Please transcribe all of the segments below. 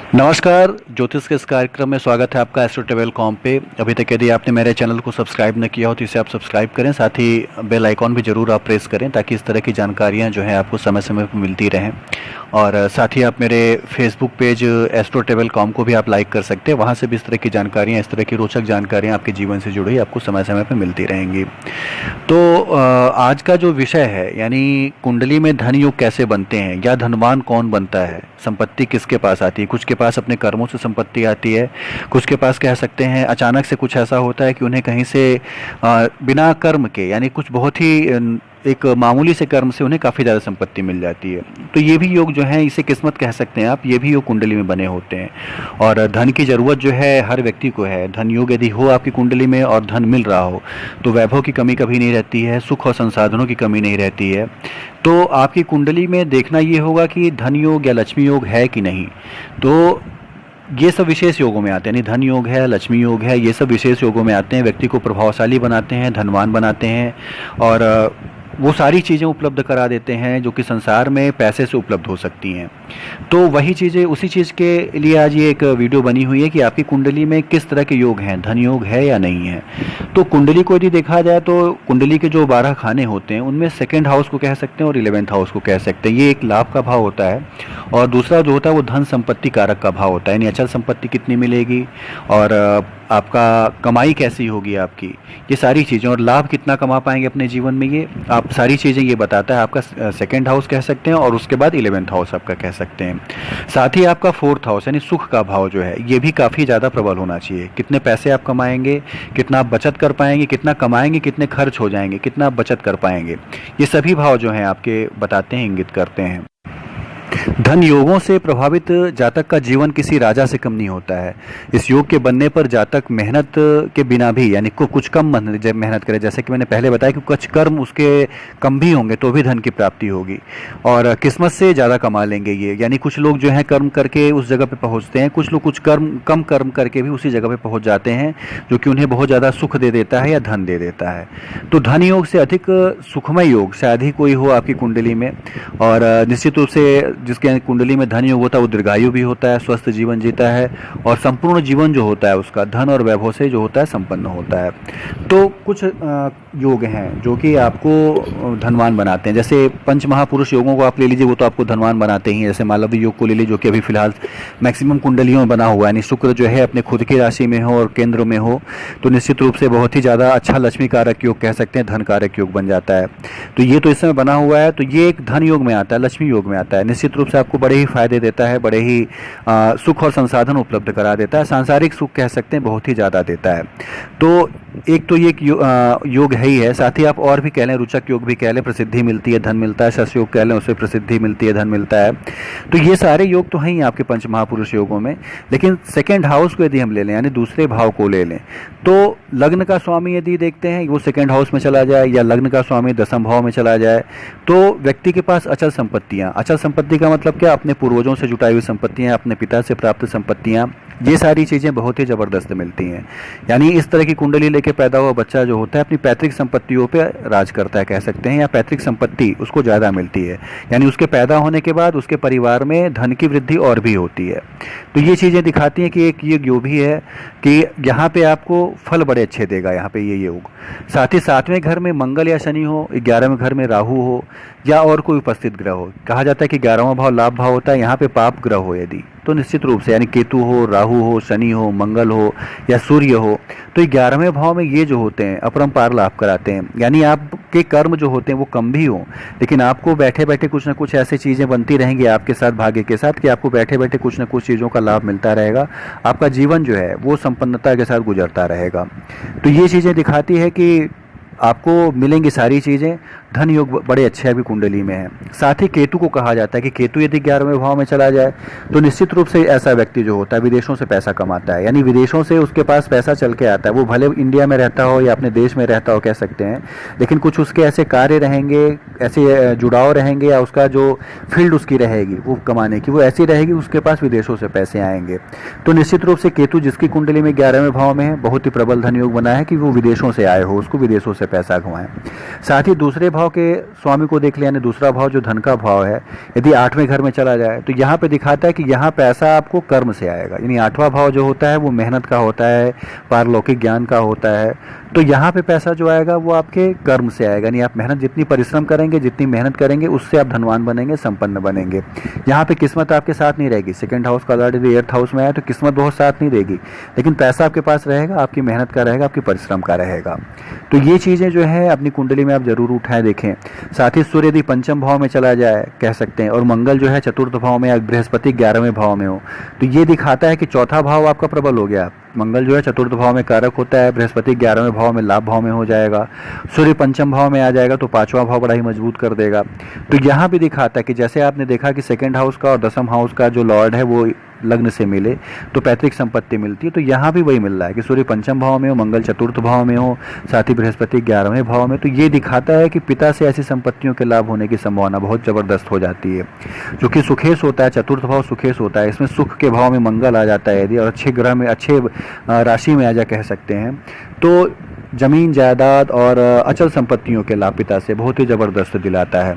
नमस्कार, ज्योतिष के इस कार्यक्रम में स्वागत है आपका एस्ट्रो ट्रेवल कॉम पे। अभी तक यदि आपने मेरे चैनल को सब्सक्राइब न किया हो तो इसे आप सब्सक्राइब करें, साथ ही बेल आइकॉन भी जरूर आप प्रेस करें ताकि इस तरह की जानकारियां जो हैं आपको समय समय पर मिलती रहें। और साथ ही आप मेरे Facebook page astro travel com को भी आप लाइक कर सकते हैं, वहाँ से भी इस तरह की जानकारियाँ, इस तरह की रोचक जानकारियाँ आपके जीवन से जुड़ी आपको समय समय पर मिलती रहेंगी। तो आज का जो विषय है, यानी कुंडली में धन योग कैसे बनते हैं या धनवान कौन बनता है, संपत्ति किसके पास आती है। कुछ के पास अपने कर्मों से संपत्ति आती है, कुछ के पास कह सकते हैं अचानक से कुछ ऐसा होता है कि उन्हें कहीं से बिना कर्म के, यानी कुछ बहुत ही एक मामूली से कर्म से उन्हें काफ़ी ज़्यादा संपत्ति मिल जाती है। तो ये भी योग जो है, इसे किस्मत कह सकते हैं आप, ये भी योग कुंडली में बने होते हैं। और धन की ज़रूरत जो है हर व्यक्ति को है। धन योग यदि हो आपकी कुंडली में और धन मिल रहा हो तो वैभव की कमी कभी नहीं रहती है, सुख और संसाधनों की कमी नहीं रहती है। तो आपकी कुंडली में देखना ये होगा कि धन योग या लक्ष्मी योग है कि नहीं। तो ये सब विशेष योगों में आते हैं, यानी धन योग है, लक्ष्मी योग है, ये सब विशेष योगों में आते हैं। व्यक्ति को प्रभावशाली बनाते हैं, धनवान बनाते हैं और वो सारी चीज़ें उपलब्ध करा देते हैं जो कि संसार में पैसे से उपलब्ध हो सकती हैं। तो वही चीज़ें, उसी चीज़ के लिए आज ये एक वीडियो बनी हुई है कि आपकी कुंडली में किस तरह के योग हैं, धन योग है या नहीं है। तो कुंडली को यदि देखा जाए तो कुंडली के जो 12 खाने होते हैं उनमें सेकेंड हाउस को कह सकते हैं और 11th हाउस को कह सकते हैं। ये एक लाभ का भाव होता है और दूसरा जो होता है वो धन संपत्ति कारक का भाव होता है, यानी अचल संपत्ति कितनी मिलेगी और आपका कमाई कैसी होगी आपकी, ये सारी चीज़ें, और लाभ कितना कमा पाएंगे अपने जीवन में, ये आप सारी चीज़ें ये बताता है। आपका सेकेंड हाउस कह सकते हैं और उसके बाद 11th हाउस आपका कह सकते हैं। साथ ही आपका 4th हाउस यानी सुख का भाव जो है ये भी काफ़ी ज़्यादा प्रबल होना चाहिए। कितने पैसे आप कमाएंगे, कितना आप बचत कर पाएंगे, कितना कमाएंगे, कितने खर्च हो जाएंगे, कितना आप बचत कर पाएंगे, ये सभी भाव जो हैं आपके बताते हैं, इंगित करते हैं। धन योगों से प्रभावित जातक का जीवन किसी राजा से कम नहीं होता है। इस योग के बनने पर जातक मेहनत के बिना भी, यानी कुछ कम मेहनत करे, जैसे कि मैंने पहले बताया कि कुछ कर्म उसके कम भी होंगे तो भी धन की प्राप्ति होगी और किस्मत से ज़्यादा कमा लेंगे ये। यानी कुछ लोग जो हैं कर्म करके उस जगह पे पहुंचते हैं, कुछ लोग कुछ कम कर्म करके भी उसी जगह पे पहुंच जाते हैं जो कि उन्हें बहुत ज़्यादा सुख दे देता है या धन दे देता है। तो धन योग से अधिक सुखमय योग शायद ही कोई हो आपकी कुंडली में। और निश्चित रूप से जिसके कुंडली में धन योग होता है वो दीर्घायु भी होता है, स्वस्थ जीवन जीता है और संपूर्ण जीवन जो होता है उसका धन और वैभव से जो होता है संपन्न होता है। तो कुछ योग हैं जो कि आपको धनवान बनाते हैं। जैसे पंच महापुरुष योगों को आप ले लीजिए, वो तो आपको धनवान बनाते ही हैं। जैसे मालवी योग को ले लीजिए जो कि अभी फिलहाल मैक्सिमम कुंडलियों में बना हुआ है, यानी शुक्र जो है अपने खुद की राशि में हो और केंद्र में हो तो निश्चित रूप से बहुत ही ज़्यादा अच्छा लक्ष्मी कारक योग कह सकते हैं, धन कारक योग बन जाता है। तो ये तो इस समय बना हुआ है, तो ये एक धन योग में आता है, लक्ष्मी योग में आता है। निश्चित रूप से आपको बड़े ही फायदे देता है, बड़े ही सुख और संसाधन उपलब्ध करा देता है, सांसारिक सुख कह सकते हैं बहुत ही ज़्यादा देता है। तो एक तो ये योग है ही है, साथ ही आप और भी कह लें, रुचक योग भी कह लें, प्रसिद्धि मिलती है धन मिलता है, शश योग कह लें उससे प्रसिद्धि मिलती है धन मिलता है। तो ये सारे योग तो हैं ही आपके पंच महापुरुष योगों में। लेकिन सेकेंड हाउस को यदि हम ले लें, यानी दूसरे भाव को ले लें, तो लग्न का स्वामी यदि देखते हैं वो सेकेंड हाउस में चला जाए या लग्न का स्वामी 10वें भाव में चला जाए तो व्यक्ति के पास अचल संपत्तियाँ, अचल संपत्ति का मतलब क्या, अपने पूर्वजों से जुटाई हुई संपत्तियाँ, अपने पिता से प्राप्त संपत्तियाँ, ये सारी चीज़ें बहुत ही ज़बरदस्त मिलती हैं। यानी इस तरह की कुंडली लेके पैदा हुआ बच्चा जो होता है अपनी पैतृक संपत्तियों पे राज करता है कह सकते हैं, या पैतृक संपत्ति उसको ज़्यादा मिलती है। यानी उसके पैदा होने के बाद उसके परिवार में धन की वृद्धि और भी होती है। तो ये चीज़ें दिखाती हैं कि एक ये योग भी है कि यहाँ पे आपको फल बड़े अच्छे देगा यहाँ पे ये योग। साथ ही 7वें घर में मंगल या शनि हो, 11वें घर में राहु हो या और कोई उपस्थित ग्रह हो। कहा जाता है कि 11वां भाव लाभ भाव होता है, यहाँ पे पाप ग्रह हो यदि, तो निश्चित रूप से यानी केतु हो, राहु हो, शनि हो, मंगल हो या सूर्य हो, तो 11वें भाव में ये जो होते हैं अपरंपार लाभ कराते हैं। यानी आपके कर्म जो होते हैं वो कम भी हो लेकिन आपको बैठे बैठे कुछ ना कुछ ऐसी चीज़ें बनती रहेंगी आपके साथ भाग्य के साथ कि आपको बैठे बैठे कुछ ना कुछ चीज़ों का लाभ मिलता रहेगा, आपका जीवन जो है वो संपन्नता के साथ गुजरता रहेगा। तो ये चीज़ें दिखाती है कि आपको मिलेंगी सारी चीज़ें। धन योग बड़े अच्छे अभी कुंडली में है। साथ ही केतु को कहा जाता है कि केतु यदि 11वें भाव में चला जाए तो निश्चित रूप से ऐसा व्यक्ति जो होता है विदेशों से पैसा कमाता है, यानी विदेशों से उसके पास पैसा चल के आता है। वो भले इंडिया में रहता हो या अपने देश में रहता हो कह सकते हैं, लेकिन कुछ उसके ऐसे कार्य रहेंगे, ऐसे जुड़ाव रहेंगे या उसका जो फील्ड उसकी रहेगी वो कमाने की वो ऐसी रहेगी, उसके पास विदेशों से पैसे आएंगे। तो निश्चित रूप से केतु जिसकी कुंडली में 11वें भाव में है बहुत ही प्रबल धन योग बना है कि वो विदेशों से आए हो, उसको विदेशों से पैसा कमाएं। साथ ही दूसरे भाव के स्वामी को देख लिया, यानी दूसरा भाव जो धन का भाव है, यदि 8वें घर में चला जाए तो यहाँ पे दिखाता है कि यहाँ पैसा आपको कर्म से आएगा। यानी 8वां भाव जो होता है वो मेहनत का होता है, पारलौकिक ज्ञान का होता है। तो यहाँ पे पैसा जो आएगा वो आपके कर्म से आएगा। यानी आप मेहनत जितनी परिश्रम करेंगे, जितनी मेहनत करेंगे, उससे आप धनवान बनेंगे, संपन्न बनेंगे। यहाँ पे किस्मत आपके साथ नहीं रहेगी। सेकंड हाउस का लॉर्ड यदि 8th हाउस में आए तो किस्मत बहुत साथ नहीं देगी, लेकिन पैसा आपके पास रहेगा, आपकी मेहनत का रहेगा, आपकी परिश्रम का रहेगा। तो ये चीज़ें जो है अपनी कुंडली में आप जरूर उठाएं, देखें। साथ ही सूर्य यदि 5th भाव में चला जाए कह सकते हैं, और मंगल जो है 4th भाव में या बृहस्पति 11वें भाव में हो, तो ये दिखाता है कि चौथा भाव आपका प्रबल हो गया। मंगल जो है 4th भाव में कारक होता है, बृहस्पति 11वें भाव में लाभ भाव में हो जाएगा, सूर्य 5th भाव में आ जाएगा तो 5वां भाव बड़ा ही मजबूत कर देगा। तो यहाँ भी दिखाता है कि जैसे आपने देखा कि सेकंड हाउस का और 10th हाउस का जो लॉर्ड है वो लग्न से मिले तो पैतृक संपत्ति मिलती है, तो यहाँ भी वही मिल रहा है कि सूर्य 5th भाव में हो, मंगल 4th भाव में हो, साथ ही बृहस्पति 11वें भाव में। तो ये दिखाता है कि पिता से ऐसी संपत्तियों के लाभ होने की संभावना बहुत जबरदस्त हो जाती है, जो कि सुखेश होता है। 4th भाव सुखेश होता है, इसमें सुख के भाव में मंगल आ जाता है यदि, और अच्छे ग्रह में, अच्छे राशि में आ जा कह सकते हैं, तो जमीन जायदाद और अचल संपत्तियों के लाभ पिता से बहुत ही जबरदस्त दिलाता है।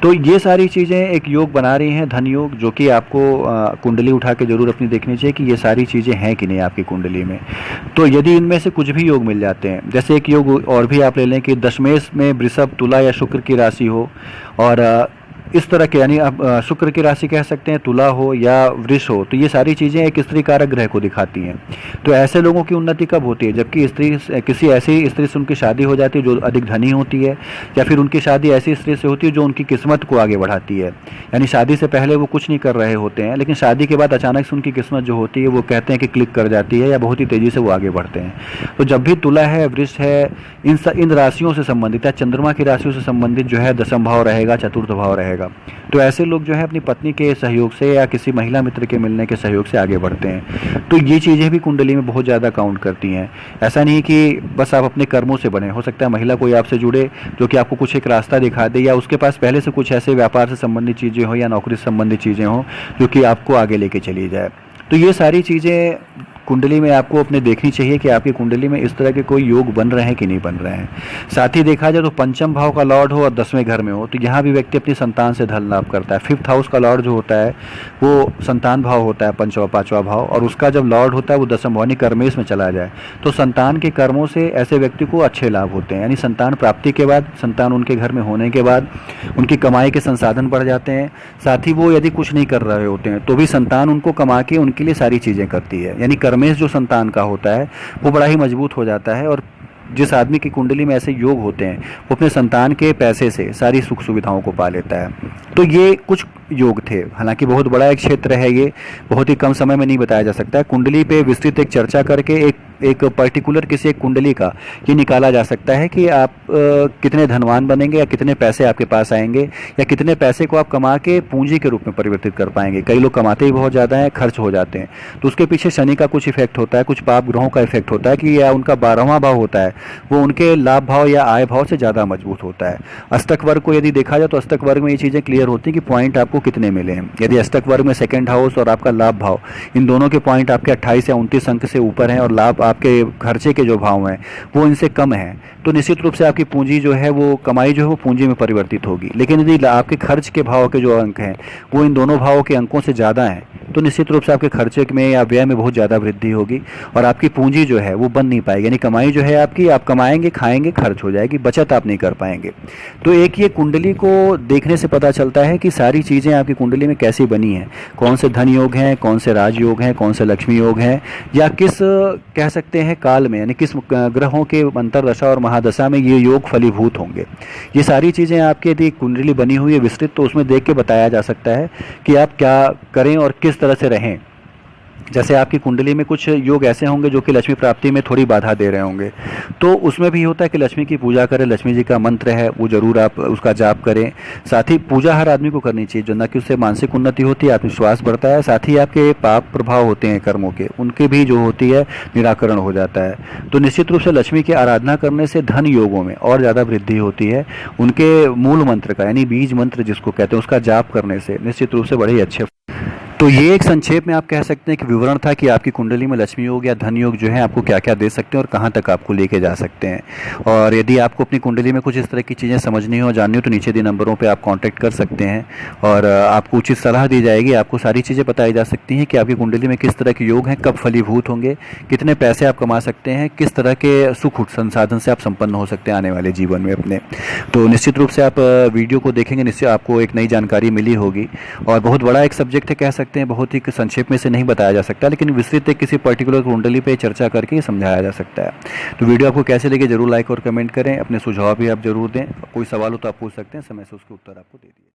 तो ये सारी चीज़ें एक योग बना रही हैं, धन योग, जो कि आपको कुंडली उठा के जरूर अपनी देखनी चाहिए कि ये सारी चीज़ें हैं कि नहीं आपकी कुंडली में। तो यदि इनमें से कुछ भी योग मिल जाते हैं, जैसे एक योग और भी आप ले लें कि दशमेश में वृषभ, तुला या शुक्र की राशि हो, और इस तरह के, यानी आप शुक्र की राशि कह सकते हैं, तुला हो या वृष हो, तो ये सारी चीज़ें एक स्त्री कारक ग्रह को दिखाती हैं। तो ऐसे लोगों की उन्नति कब होती है? जबकि स्त्री, किसी ऐसी स्त्री से उनकी शादी हो जाती है जो अधिक धनी होती है, या फिर उनकी शादी ऐसी स्त्री से होती है जो उनकी किस्मत को आगे बढ़ाती है। यानी शादी से पहले वो कुछ नहीं कर रहे होते हैं, लेकिन शादी के बाद अचानक से उनकी किस्मत जो होती है वो कहते हैं कि क्लिक कर जाती है, या बहुत ही तेज़ी से वो आगे बढ़ते हैं। तो जब भी तुला है, वृष है, इन राशियों से संबंधित या चंद्रमा की राशियों से संबंधित जो है 10th भाव रहेगा, 4th भाव रहेगा, तो ऐसे लोग जो है अपनी पत्नी के सहयोग से या किसी महिला मित्र के मिलने के सहयोग से आगे बढ़ते हैं। तो ये चीज़ें भी कुंडली में बहुत ज़्यादा काउंट करती हैं। ऐसा नहीं कि बस आप अपने कर्मों से बने, हो सकता है महिला कोई आपसे जुड़े जो कि आपको कुछ एक रास्ता दिखा दे, या उसके पास पहले से कुछ ऐसे व्यापार से संबंधित चीज़ें हो या नौकरी से संबंधित चीज़ें हो जो कि आपको आगे लेके चली जाए। तो ये सारी चीज़ें कुंडली में आपको अपने देखनी चाहिए कि आपकी कुंडली में इस तरह के कोई योग बन रहे हैं कि नहीं बन रहे हैं। साथ ही देखा जाए तो 5th भाव का लॉर्ड हो और 10वें घर में हो, तो यहाँ भी व्यक्ति अपनी संतान से धन लाभ करता है। 5th हाउस का लॉर्ड जो होता है वो संतान भाव होता है, 5वां भाव, और उसका जब लॉर्ड होता है वो 10th भाव यानी कर्मेश में चला जाए, तो संतान के कर्मों से ऐसे व्यक्ति को अच्छे लाभ होते हैं। यानी संतान प्राप्ति के बाद, संतान उनके घर में होने के बाद उनकी कमाई के संसाधन बढ़ जाते हैं। साथ ही वो यदि कुछ नहीं कर रहे होते हैं तो भी संतान उनको कमा के उनके लिए सारी चीज़ें करती है। यानी कर्मेश जो संतान का होता है वो बड़ा ही मजबूत हो जाता है, और जिस आदमी की कुंडली में ऐसे योग होते हैं वो अपने संतान के पैसे से सारी सुख सुविधाओं को पा लेता है। तो ये कुछ योग थे, हालांकि बहुत बड़ा एक क्षेत्र है, ये बहुत ही कम समय में नहीं बताया जा सकता है। कुंडली पे विस्तृत एक चर्चा करके एक पर्टिकुलर किसी एक कुंडली का ये निकाला जा सकता है कि आप कितने धनवान बनेंगे, या कितने पैसे आपके पास आएंगे, या कितने पैसे को आप कमा के पूंजी के रूप में परिवर्तित कर पाएंगे। कई लोग कमाते ही बहुत ज़्यादा हैं, खर्च हो जाते हैं, तो उसके पीछे शनि का कुछ इफेक्ट होता है, कुछ पाप ग्रहों का इफेक्ट होता है कि या उनका 12वां भाव होता है वो उनके लाभ भाव या आय भाव से ज़्यादा मजबूत होता है। अष्टक वर्ग को यदि देखा जाए तो अष्टक वर्ग में ये चीज़ें क्लियर होती हैं कि पॉइंट आपको कितने मिले हैं। यदि अष्टक वर्ग में सेकंड हाउस और आपका लाभ भाव, इन दोनों के पॉइंट आपके 28 या 29 अंक से ऊपर हैं, और लाभ आपके खर्चे के जो भाव हैं वो इनसे कम है, तो निश्चित रूप से आपकी पूंजी जो है वो कमाई जो है वो पूंजी में परिवर्तित होगी। लेकिन यदि आपके खर्च के भाव के जो अंक हैं वो इन दोनों भावों के अंकों से ज़्यादा हैं, तो निश्चित रूप से आपके खर्चे में या व्यय में बहुत ज़्यादा वृद्धि होगी, और आपकी पूंजी जो है वो बन नहीं पाएगी। यानी कमाई जो है आपकी, आप कमाएंगे, खाएंगे, खर्च हो जाएगी, बचत आप नहीं कर पाएंगे। तो एक ये कुंडली को देखने से पता चलता है कि सारी चीज़ें आपकी कुंडली में कैसी बनी हैं, कौन से धन योग हैं, कौन से राजयोग हैं, कौन से लक्ष्मी योग हैं, या किस कह सकते हैं काल में, यानी किस ग्रहों के अंतरदशा और महादशा में ये योग फलीभूत होंगे। ये सारी चीज़ें आपकी यदि कुंडली बनी हुई है विस्तृत, तो उसमें देख के बताया जा सकता है कि आप क्या करें और किस तरह से रहें। जैसे आपकी कुंडली में कुछ योग ऐसे होंगे जो कि लक्ष्मी प्राप्ति में थोड़ी बाधा दे रहे होंगे, तो उसमें भी होता है कि लक्ष्मी की पूजा करें, लक्ष्मी जी का मंत्र है वो जरूर आप उसका जाप करें। साथ ही पूजा हर आदमी को करनी चाहिए, जो न कि उससे मानसिक उन्नति होती है, आत्मविश्वास बढ़ता है, साथ ही आपके पाप प्रभाव होते हैं कर्मों के, उनके भी जो होती है निराकरण हो जाता है। तो निश्चित रूप से लक्ष्मी की आराधना करने से धन योगों में और ज़्यादा वृद्धि होती है। उनके मूल मंत्र का, यानी बीज मंत्र जिसको कहते हैं, उसका जाप करने से निश्चित रूप से बड़े अच्छे। तो ये एक संक्षेप में आप कह सकते हैं कि विवरण था कि आपकी कुंडली में लक्ष्मी योग या धन योग जो है आपको क्या क्या दे सकते हैं और कहाँ तक आपको लेके जा सकते हैं। और यदि आपको अपनी कुंडली में कुछ इस तरह की चीज़ें समझनी हो जाननी हो तो नीचे दिए नंबरों पे आप कांटेक्ट कर सकते हैं और आपको उचित सलाह दी जाएगी। आपको सारी चीज़ें बताई जा सकती हैं कि आपकी कुंडली में किस तरह के योग हैं, कब फलीभूत होंगे, कितने पैसे आप कमा सकते हैं, किस तरह के सुख संसाधन से आप संपन्न हो सकते हैं आने वाले जीवन में अपने। तो निश्चित रूप से आप वीडियो को देखेंगे, निश्चय आपको एक नई जानकारी मिली होगी। और बहुत बड़ा एक सब्जेक्ट है कह सकते हैं, बहुत ही संक्षेप में से नहीं बताया जा सकता, लेकिन विस्तृत किसी पर्टिकुलर कुंडली पे चर्चा करके समझाया जा सकता है। तो वीडियो आपको कैसे लगे जरूर लाइक और कमेंट करें, अपने सुझाव भी आप जरूर दें। कोई सवाल हो तो आप पूछ सकते हैं, समय से उसके उत्तर आपको दे दिए।